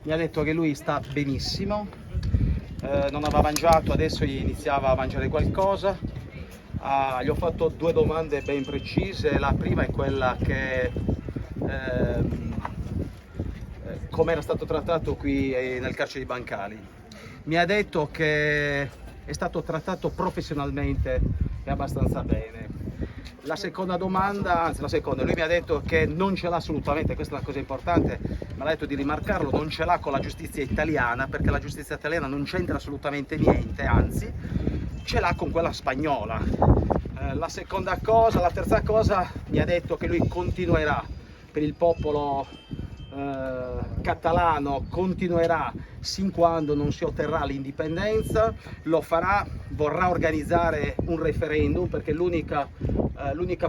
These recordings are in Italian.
mi ha detto che lui sta benissimo, non aveva mangiato, adesso iniziava a mangiare qualcosa. Gli ho fatto due domande ben precise. La prima è quella che come era stato trattato qui nel carcere di Bancali. Mi ha detto che è stato trattato professionalmente e abbastanza bene. La seconda domanda, anzi la seconda, lui mi ha detto che non ce l'ha assolutamente, questa è una cosa importante, mi ha detto di rimarcarlo, non ce l'ha con la giustizia italiana, perché la giustizia italiana non c'entra assolutamente niente, anzi ce l'ha con quella spagnola. La seconda cosa, la terza cosa, mi ha detto che lui continuerà per il popolo catalano, continuerà sin quando non si otterrà l'indipendenza, lo farà, vorrà organizzare un referendum perché l'unica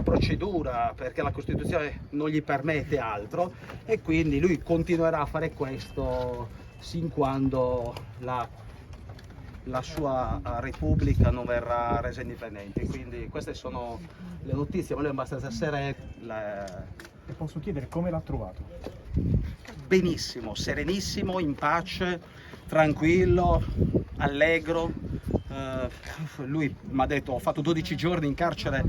procedura, perché la Costituzione non gli permette altro, e quindi lui continuerà a fare questo sin quando la sua Repubblica non verrà resa indipendente. Quindi queste sono le notizie, ma lui è abbastanza sereno. E posso chiedere come l'ha trovato? Benissimo, serenissimo, in pace, tranquillo, allegro. Lui mi ha detto: ho fatto 12 giorni in carcere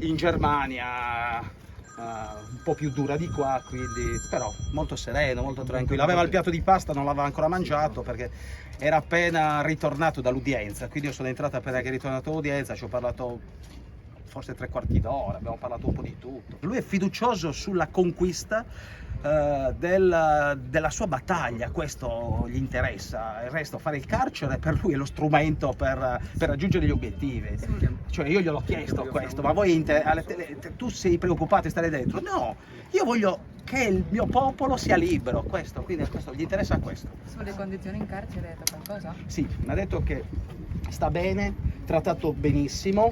in Germania, un po' più dura di qua, quindi però molto sereno, molto tranquillo. Aveva il piatto di pasta, non l'aveva ancora mangiato perché era appena ritornato dall'udienza, quindi io sono entrato appena che è ritornato dall'udienza, ci ho parlato forse 3/4 d'ora, abbiamo parlato un po' di tutto. Lui è fiducioso sulla conquista della sua battaglia, questo gli interessa. Il resto, fare il carcere per lui è lo strumento per raggiungere gli obiettivi. Cioè io gliel'ho chiesto questo: ma voi tu sei preoccupato di stare dentro? No, io voglio che il mio popolo sia libero, questo, quindi questo, gli interessa questo. Sulle condizioni in carcere ha detto qualcosa? Sì, mi ha detto che sta bene, trattato benissimo,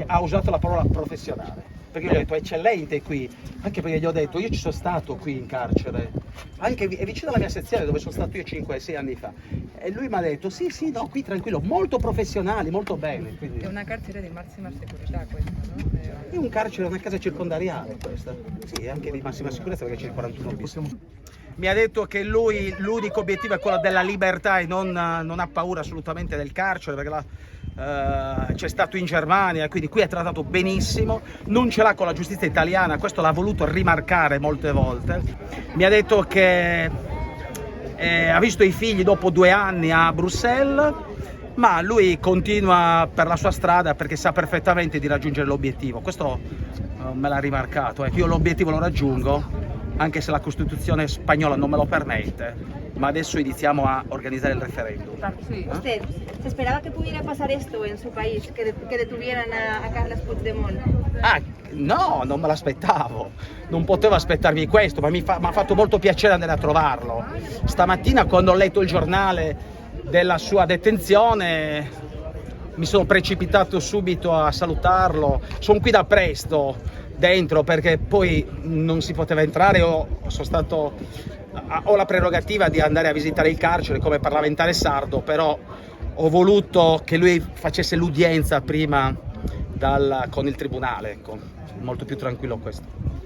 ha usato la parola professionale, perché io gli ho detto eccellente qui, anche perché gli ho detto io ci sono stato qui in carcere, anche è vicino alla mia sezione dove sono stato io 5-6 anni fa, e lui mi ha detto sì, no, qui tranquillo, molto professionali, molto bene. Quindi È una carcere di massima sicurezza questa, no? è un carcere, una casa circondariale questa, sì, anche di massima sicurezza perché c'è il 41 bis. Mi ha detto che lui l'unico obiettivo è quello della libertà e non ha paura assolutamente del carcere, perché c'è stato in Germania, quindi qui è trattato benissimo, non ce l'ha con la giustizia italiana, questo l'ha voluto rimarcare molte volte. Mi ha detto che ha visto i figli dopo 2 anni a Bruxelles, ma lui continua per la sua strada perché sa perfettamente di raggiungere l'obiettivo. Questo me l'ha rimarcato, io l'obiettivo lo raggiungo, anche se la Costituzione spagnola non me lo permette, ma adesso iniziamo a organizzare il referendum. Sí. ¿Usted se esperaba que pudiera pasar esto en su país, que detuvieran a Carles Puigdemont? No, non me l'aspettavo, non potevo aspettarmi questo, ma mi ha fatto molto piacere andare a trovarlo. Stamattina, quando ho letto il giornale della sua detenzione, mi sono precipitato subito a salutarlo. Sono qui da presto dentro perché poi non si poteva entrare, ho la prerogativa di andare a visitare il carcere come parlamentare sardo, però ho voluto che lui facesse l'udienza prima con il tribunale, ecco, molto più tranquillo questo.